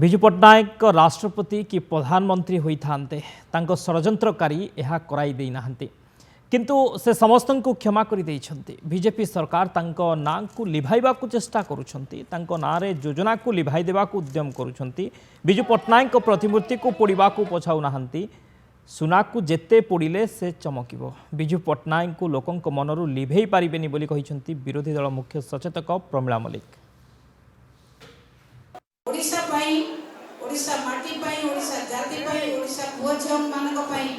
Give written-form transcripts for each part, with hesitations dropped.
विजु पट्टनायक राष्ट्रपति कि प्रधानमंत्री होइथान्ते तांको षड़यंत्रकारी यह कराई देई नाहंती किंतु से समस्त को क्षमा कर देइछंती। बीजेपी सरकार तांको नाँ को लिभाइबा को चेष्टा करुछंती, तांको नाँ रे योजना को लिभाई देबा को उद्यम करुछंती। विजु पट्टनायक प्रतिमूर्ति को पोड़ीबा को पछाउ नाहंती। सुना को जेते पोड़िले से चमकिबो। विजु पट्टनायक को लोकंक मनरु लिभेई पारिबेनी बोली कहिछंती विरोधी दल मुख्य सचेतक प्रमिला मल्लिक। ओडिशा पाई, ओडिशा माटी पाई, ओडिशा जाति पाई, ओडिशा पुଅ ଝିଅ ମାନଙ୍କ ପାଇଁ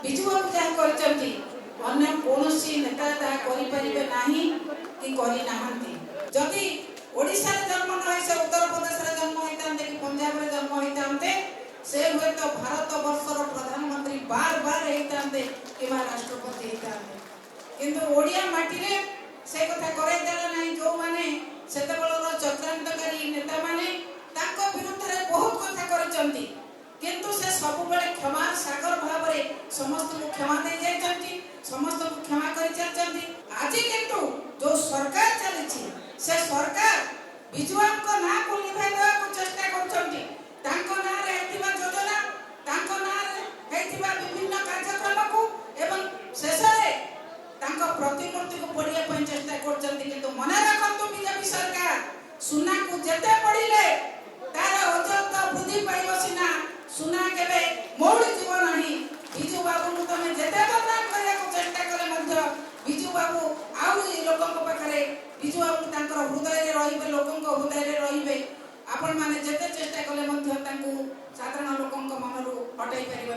ବିଜୁ ବାବୁ ଯାହା କରିଛନ୍ତି ଅନ୍ୟ କୌଣସି ନେତା ତାହା କରିପାରିବେ ନାହିଁ କି କରିନାହାନ୍ତି। ଯଦି ଓଡିଶାରେ ଜନ୍ମ ନ ହୋଇ ସେ ଉତ୍ତରପ୍ରଦେଶରେ ଜନ୍ମ ହୋଇଥାନ୍ତେ କି ପଞ୍ଜାବରେ ଜନ୍ମ ହୋଇଥାନ୍ତେ ସେ ହୁଏତ ଭାରତ ବର୍ଷର ପ୍ରଧାନମନ୍ତ୍ରୀ ବାର ବାର ହେଇଥାନ୍ତେ କିମ୍ବା ରାଷ୍ଟ୍ରପତି ହେଇଥାନ୍ତେ। କିନ୍ତୁ ଓଡ଼ିଆ ମାଟିରେ ସେ କଥା କରାଇଦେଲା ନାହିଁ। ଯେଉଁମାନେ ସେତେବେଳର ଚକ୍ରାନ୍ତକାରୀ ନେତାମାନେ ତାଙ୍କ ବିରୁଦ୍ଧରେ ବହୁତ କଥା କରିଛନ୍ତି କିନ୍ତୁ ସେ ସବୁବେଳେ କ୍ଷମା ସାଗର ଭାବରେ ସମସ୍ତଙ୍କୁ କ୍ଷମା ଦେଇ ଯାଇଛନ୍ତି, ସମସ୍ତଙ୍କୁ କ୍ଷମା କରି ଚାଲିଛନ୍ତି। ଆଜି କିନ୍ତୁ ଯୋଉ ସରକାର ଚାଲିଛି ସେ ସରକାର ବିଜୁବାବୁଙ୍କ ନାଁକୁ ଲିଭାଇ ଦେବାକୁ ଚେଷ୍ଟା କରୁଛନ୍ତି। ତାଙ୍କ ନାଁରେ ହେଇଥିବା ଯୋଜନା, ତାଙ୍କ ନାଁରେ ହେଇଥିବା ବିଭିନ୍ନ କାର୍ଯ୍ୟକ୍ରମକୁ ଏବଂ ଶେଷରେ ତାଙ୍କ ପ୍ରତିମୂର୍ତ୍ତିକୁ ପୋଡ଼ିବା ପାଇଁ ଚେଷ୍ଟା କରୁଛନ୍ତି। କିନ୍ତୁ ମନେ ରଖନ୍ତୁ ବିଜେପି ସରକାର ସୁନାକୁ ଯେତେ ପୋଡ଼ିଲେ ତାର ଓଜନ ବୃଦ୍ଧି ପାଇବ ସିନା, ସୁନା କେବେ ମଉଳି ଯିବ ନାହିଁ। ବିଜୁ ବାବୁଙ୍କୁ ତମେ ଯେତେ ବଦନାମ କରିବାକୁ ଚେଷ୍ଟା କଲେ ମଧ୍ୟ ବିଜୁ ବାବୁ ଆହୁରି ଲୋକଙ୍କ ପାଖରେ ବିଜୁ ବାବୁ ତାଙ୍କର ହୃଦୟରେ ରହିବେ, ଲୋକଙ୍କ ହୃଦୟରେ ରହିବେ। ଆପଣମାନେ ଯେତେ ଚେଷ୍ଟା କଲେ ମଧ୍ୟ ତାଙ୍କୁ ସାଧାରଣ ଲୋକଙ୍କ ମନରୁ ହଟାଇ ପାରିବେ